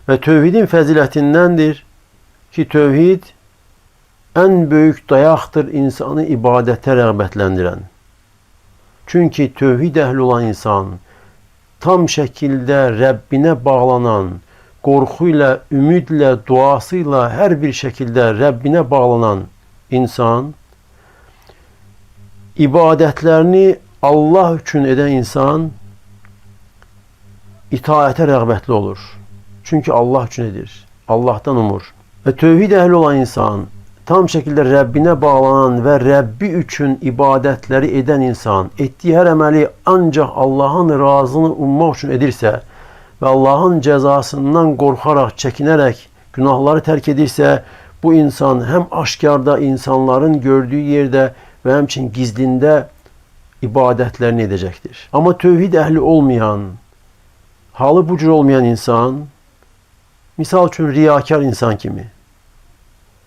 Ve tevhidin fəzilətindəndir ki, tevhid en büyük dayaktır insanı ibadete rağbetlendiren. Çünkü tevhid ehli olan insan tam şekilde Rabbine bağlanan, korkuyla, ümidle, duasıyla her bir şekilde Rabbine bağlanan insan, ibadetlerini Allah için eden insan itaate rağbetli olur. Çünkü Allah için edir. Allah'tan umur. Ve tevhid ehli olan insan, tam şekilde Rabbine bağlanan ve Rabbi için ibadetleri eden insan, ettiği her emeli ancak Allah'ın razını ummak için edirse ve Allah'ın cezasından korkarak, çekinerek günahları terk edirse, bu insan hem aşkarda insanların gördüğü yerde ve hemçinin gizlinde ibadetlerini edecektir. Ama tevhid ehli olmayan, halı bucur olmayan insan, misal için riyakar insan kimi.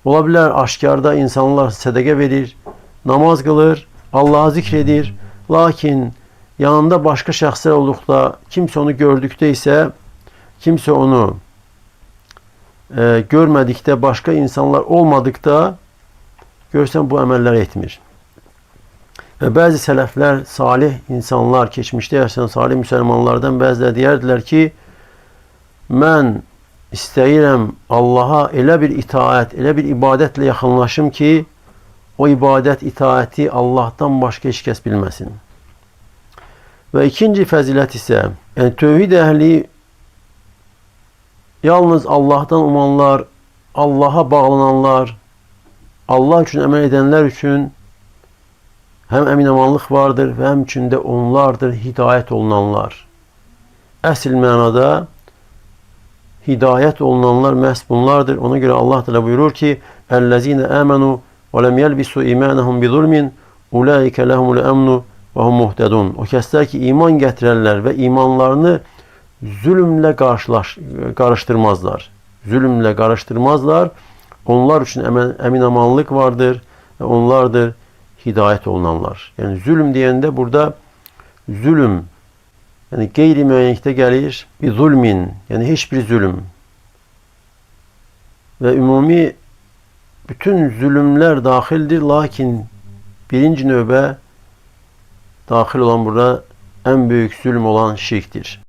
Olabilir aşkarda insanlar sedeke verir, namaz kılır, Allah'ı zikredir. Lakin yanında başka şahslar oldukta, kimse onu gördükte ise, kimse onu görmedikte, başka insanlar olmadıkta görsen bu emeller etmir. Ve bazı selefler, salih insanlar, geçmişte yaşayan salih Müslümanlardan bazıları diyerdiler ki, ben istəyirəm Allaha elə bir itaət, elə bir ibadətlə yaxınlaşım ki, o ibadət, itaəti Allahdan başqa heç kəs bilməsin. Və ikinci fəzilət isə, yəni tövhid əhli yalnız Allahdan umanlar, Allaha bağlananlar, Allah üçün əməl edənlər üçün həm əminamanlıq vardır və həmçində onlardır hidayət olunanlar. Əsl mənada hidayət olunanlar məhz bunlardır. Ona göre Allah Teala buyurur ki: "Ellezine amenu ve lem yelbisu imanahum bi zulmin ulaika lehumul emnu ve hum muhtedun." O kəslər ki iman gətirərlər və imanlarını zulümlə qarışdırmazlar. Zulümlə qarışdırmazlar. Onlar üçün əminamanlıq vardır və onlardır hidayət olunanlar. Yani zulüm deyəndə burada zulüm, yani qeyri-müəyyənlikdə gəlir bir zulmin, yani heç bir zulüm. Ve ümumi bütün zulümler dahildir, lakin birinci növbə dahil olan burada en büyük zulüm olan şirktir.